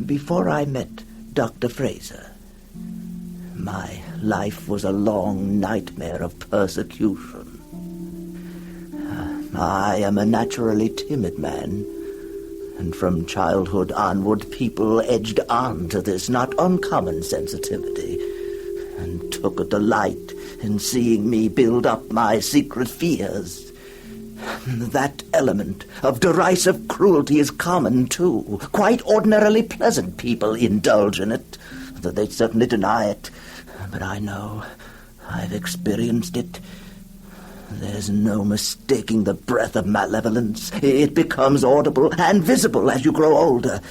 Before I met Dr. Fraser, my life was a long nightmare of persecution. I am a naturally timid man, and from childhood onward people edged on to this not uncommon sensitivity and took a delight in seeing me build up my secret fears. That element of derisive cruelty is common, too. Quite ordinarily pleasant people indulge in it, though they certainly deny it. But I know. I've experienced it. There's no mistaking the breath of malevolence. It becomes audible and visible as you grow older.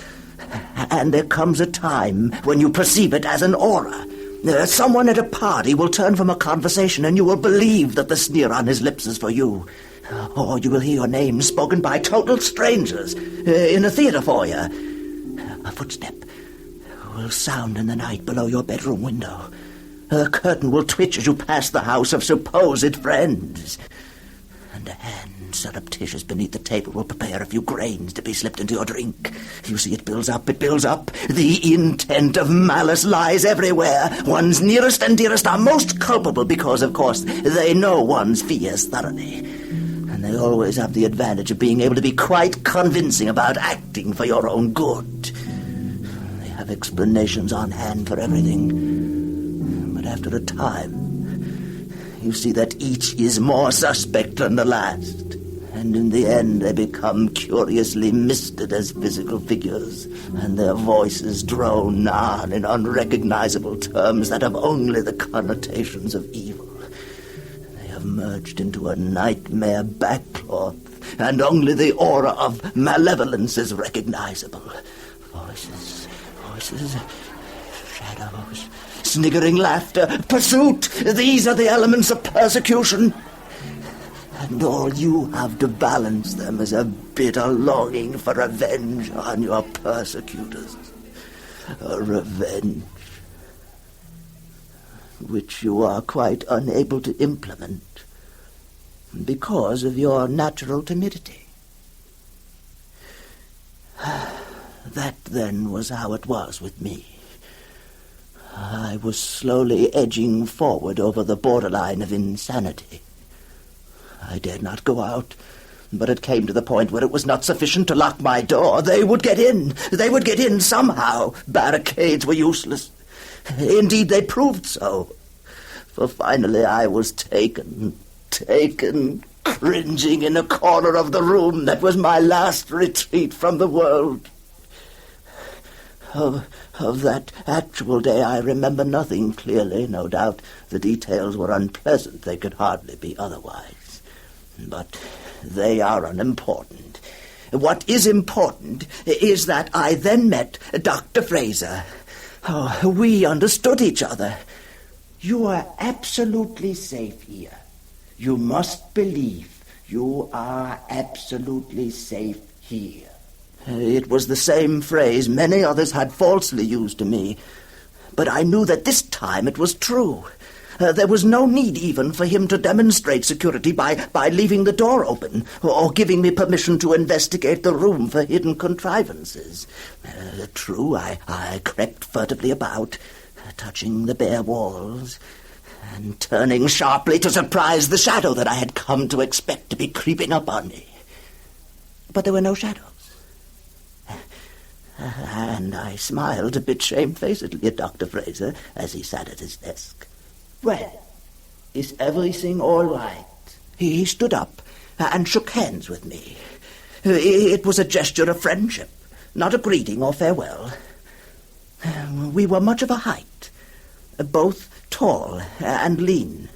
And there comes a time when you perceive it as an aura. Someone at a party will turn from a conversation and you will believe that the sneer on his lips is for you. Or you will hear your name spoken by total strangers in a theater foyer. A footstep will sound in the night below your bedroom window. A curtain will twitch as you pass the house of supposed friends. And a hand surreptitious beneath the table will prepare a few grains to be slipped into your drink. You see, it builds up, it builds up. The intent of malice lies everywhere. One's nearest and dearest are most culpable because, of course, they know one's fears thoroughly. And they always have the advantage of being able to be quite convincing about acting for your own good. They have explanations on hand for everything. But after a time, you see that each is more suspect than the last. And in the end, they become curiously misted as physical figures, and their voices drone on in unrecognizable terms that have only the connotations of evil. They have merged into a nightmare backcloth, and only the aura of malevolence is recognizable. Voices, shadows, sniggering laughter, pursuit. These are the elements of persecution. And all you have to balance them is a bitter longing for revenge on your persecutors. A revenge which you are quite unable to implement because of your natural timidity. That then was how it was with me. I was slowly edging forward over the borderline of insanity. I dared not go out, but it came to the point where it was not sufficient to lock my door. They would get in. They would get in somehow. Barricades were useless. Indeed, they proved so. For finally I was taken, cringing in a corner of the room that was my last retreat from the world. Of that actual day I remember nothing clearly. No doubt the details were unpleasant. They could hardly be otherwise. But they are unimportant. What is important is that I then met Dr. Fraser. Oh, we understood each other. You are absolutely safe here. You must believe you are absolutely safe here. It was the same phrase many others had falsely used to me, but I knew that this time it was true. There was no need even for him to demonstrate security by leaving the door open or giving me permission to investigate the room for hidden contrivances. True, I crept furtively about, touching the bare walls and turning sharply to surprise the shadow that I had come to expect to be creeping up on me. But there were no shadows. And I smiled a bit shamefacedly at Dr. Fraser as he sat at his desk. Well, is everything all right? He stood up and shook hands with me. It was a gesture of friendship, not a greeting or farewell. We were much of a height, both tall and lean,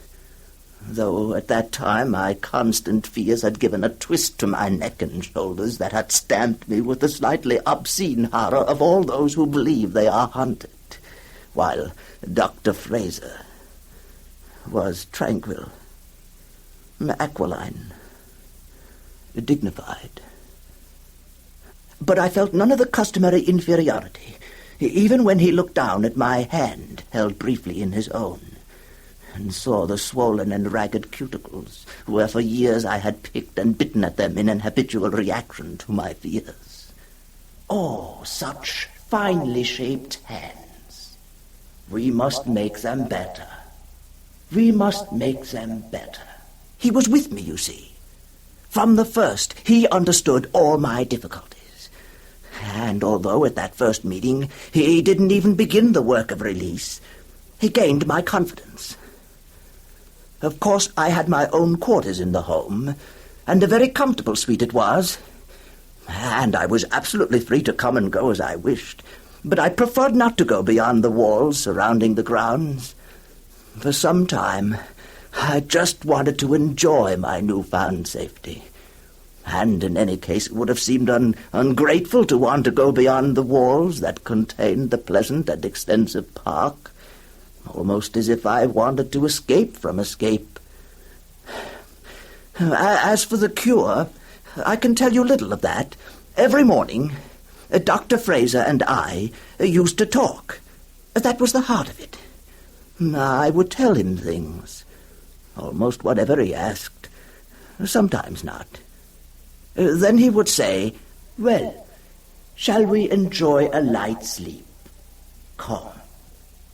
though at that time my constant fears had given a twist to my neck and shoulders that had stamped me with the slightly obscene horror of all those who believe they are haunted, while Dr. Fraser was tranquil, aquiline, dignified. But I felt none of the customary inferiority, even when he looked down at my hand held briefly in his own, and saw the swollen and ragged cuticles where for years I had picked and bitten at them in an habitual reaction to my fears. Oh, such finely shaped hands. We must make them better. We must make them better. He was with me, you see. From the first, he understood all my difficulties. And although at that first meeting he didn't even begin the work of release, he gained my confidence. Of course, I had my own quarters in the home, and a very comfortable suite it was. And I was absolutely free to come and go as I wished, but I preferred not to go beyond the walls surrounding the grounds. For some time, I just wanted to enjoy my newfound safety. And in any case, it would have seemed ungrateful to want to go beyond the walls that contained the pleasant and extensive park, almost as if I wanted to escape from escape. As for the cure, I can tell you little of that. Every morning, Dr. Fraser and I used to talk. That was the heart of it. I would tell him things, almost whatever he asked, sometimes not. Then he would say, "Well, shall we enjoy a light sleep? Come,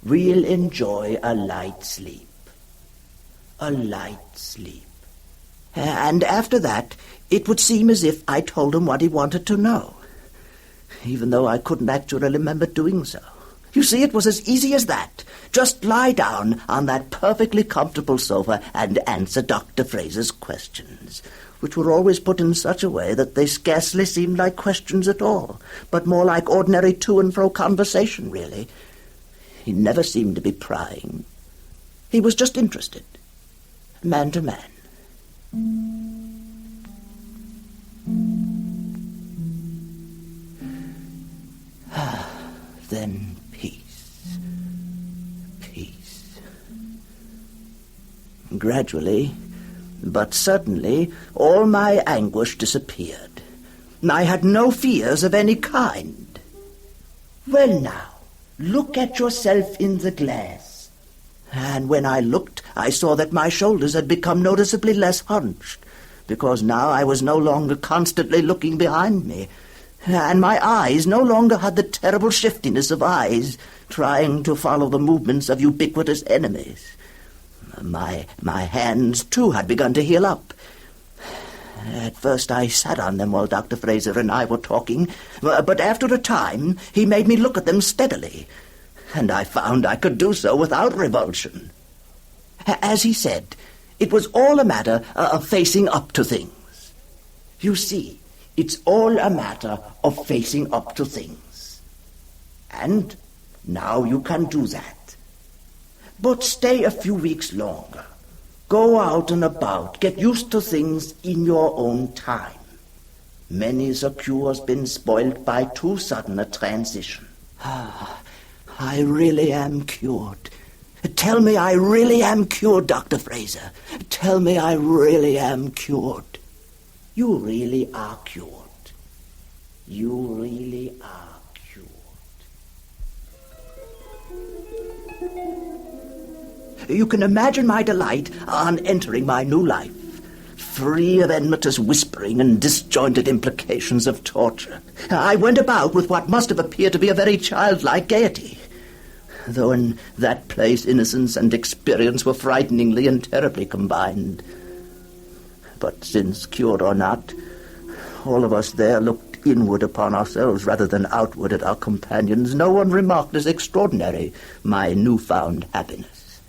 we'll enjoy a light sleep. A light sleep." And after that, it would seem as if I told him what he wanted to know, even though I couldn't actually remember doing so. You see, it was as easy as that. Just lie down on that perfectly comfortable sofa and answer Dr. Fraser's questions, which were always put in such a way that they scarcely seemed like questions at all, but more like ordinary to-and-fro conversation, really. He never seemed to be prying. He was just interested, man to man. Then peace. Peace. Gradually, but certainly, all my anguish disappeared. I had no fears of any kind. Well now, look at yourself in the glass. And when I looked, I saw that my shoulders had become noticeably less hunched, because now I was no longer constantly looking behind me, and my eyes no longer had the terrible shiftiness of eyes trying to follow the movements of ubiquitous enemies. My hands, too, had begun to heal up. At first I sat on them while Dr. Fraser and I were talking, but after a time he made me look at them steadily, and I found I could do so without revulsion. As he said, it was all a matter of facing up to things. You see, it's all a matter of facing up to things. And now you can do that. But stay a few weeks longer. Go out and about. Get used to things in your own time. Many's a cure's been spoiled by too sudden a transition. I really am cured. Tell me I really am cured, Dr. Fraser. Tell me I really am cured. You really are cured. You really are cured. You can imagine my delight on entering my new life, free of enmitous whispering and disjointed implications of torture. I went about with what must have appeared to be a very childlike gaiety, though in that place innocence and experience were frighteningly and terribly combined. But since, cured or not, all of us there looked inward upon ourselves rather than outward at our companions, no one remarked as extraordinary my newfound happiness.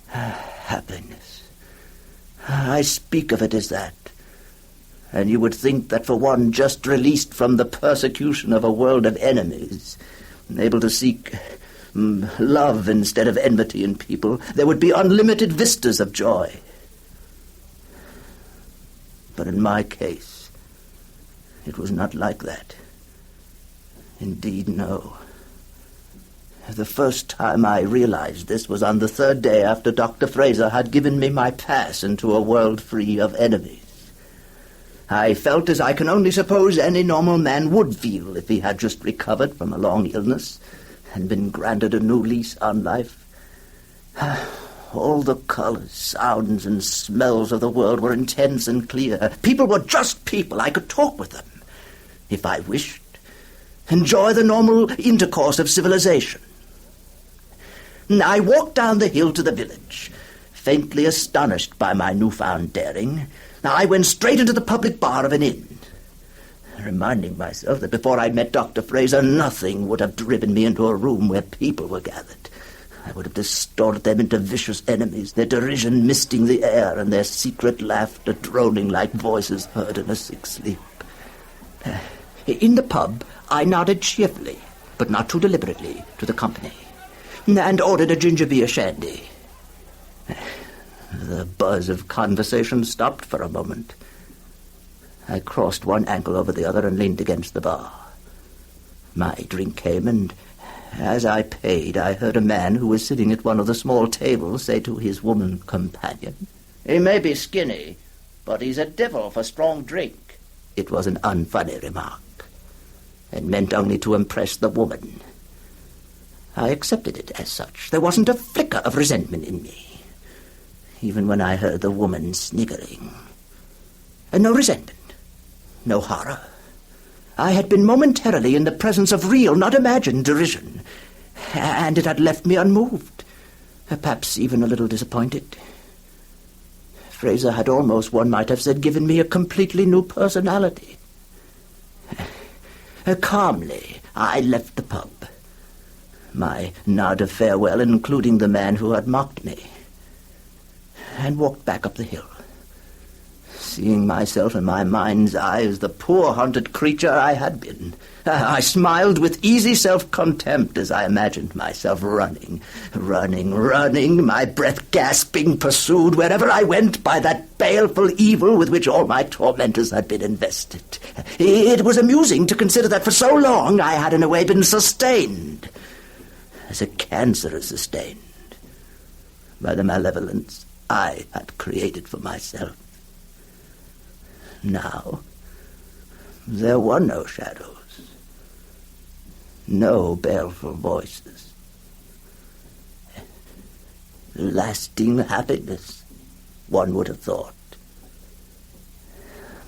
Happiness. I speak of it as that. And you would think that for one just released from the persecution of a world of enemies, able to seek love instead of enmity in people, there would be unlimited vistas of joy. But in my case, it was not like that. Indeed, no. The first time I realized this was on the third day after Dr. Fraser had given me my pass into a world free of enemies. I felt as I can only suppose any normal man would feel if he had just recovered from a long illness and been granted a new lease on life. All the colors, sounds, and smells of the world were intense and clear. People were just people. I could talk with them, if I wished. enjoy the normal intercourse of civilization. I walked down the hill to the village, faintly astonished by my newfound daring. I went straight into the public bar of an inn, reminding myself that before I met Dr. Fraser, nothing would have driven me into a room where people were gathered. I would have distorted them into vicious enemies, their derision misting the air and their secret laughter droning like voices heard in a sick sleep. In the pub, I nodded cheerfully, but not too deliberately, to the company, and ordered a ginger beer shandy. The buzz of conversation stopped for a moment. I crossed one ankle over the other and leaned against the bar. My drink came, and as I paid, I heard a man who was sitting at one of the small tables say to his woman companion, "He may be skinny, but he's a devil for strong drink." It was an unfunny remark, and meant only to impress the woman. I accepted it as such. There wasn't a flicker of resentment in me, even when I heard the woman sniggering. And no resentment, no horror. I had been momentarily in the presence of real, not imagined derision, and it had left me unmoved, perhaps even a little disappointed. Fraser had almost, one might have said, given me a completely new personality. Calmly, I left the pub, my nod of farewell including the man who had mocked me, and walked back up the hill, seeing myself in my mind's eye as the poor hunted creature I had been. I smiled with easy self-contempt as I imagined myself running, my breath gasping, pursued wherever I went by that baleful evil with which all my tormentors had been invested. It was amusing to consider that for so long I had in a way been sustained, as a cancer is sustained, by the malevolence I had created for myself. Now, there were no shadows, no baleful voices. Lasting happiness, one would have thought.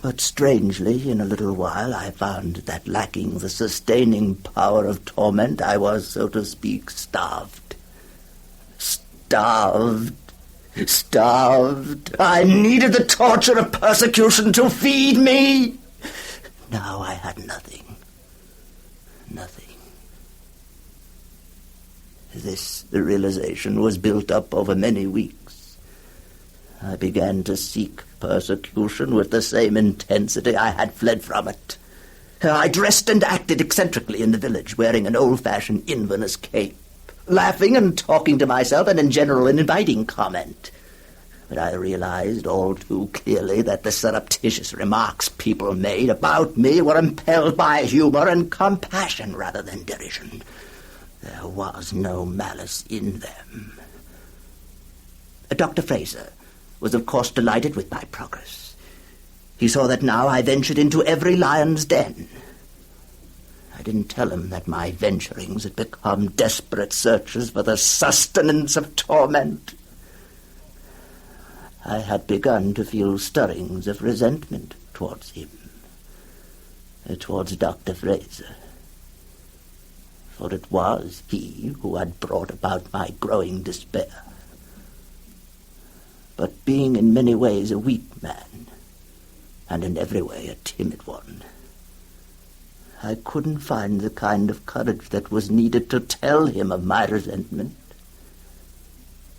But strangely, in a little while, I found that lacking the sustaining power of torment, I was, so to speak, starved. Starved. I needed the torture of persecution to feed me. Now I had nothing. Nothing. This, the realization, was built up over many weeks. I began to seek persecution with the same intensity I had fled from it. I dressed and acted eccentrically in the village, wearing an old-fashioned Inverness cape, laughing and talking to myself, and in general an inviting comment. But I realized all too clearly that the surreptitious remarks people made about me were impelled by humor and compassion rather than derision. There was no malice in them. Dr. Fraser was, of course, delighted with my progress. He saw that now I ventured into every lion's den. I didn't tell him that my venturings had become desperate searches for the sustenance of torment. I had begun to feel stirrings of resentment towards him, towards Dr. Fraser. For it was he who had brought about my growing despair. But being in many ways a weak man, and in every way a timid one, I couldn't find the kind of courage that was needed to tell him of my resentment.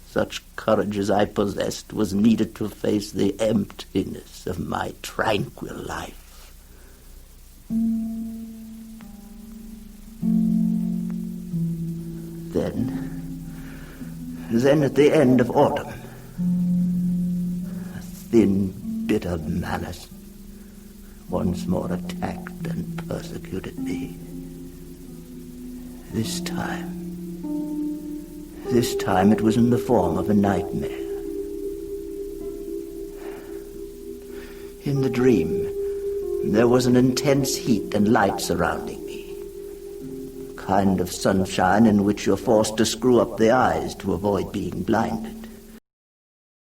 Such courage as I possessed was needed to face the emptiness of my tranquil life. Then at the end of autumn, a thin, bitter malice once more attacked and persecuted me. This time it was in the form of a nightmare. In the dream, there was an intense heat and light surrounding me, a kind of sunshine in which you're forced to screw up the eyes to avoid being blinded.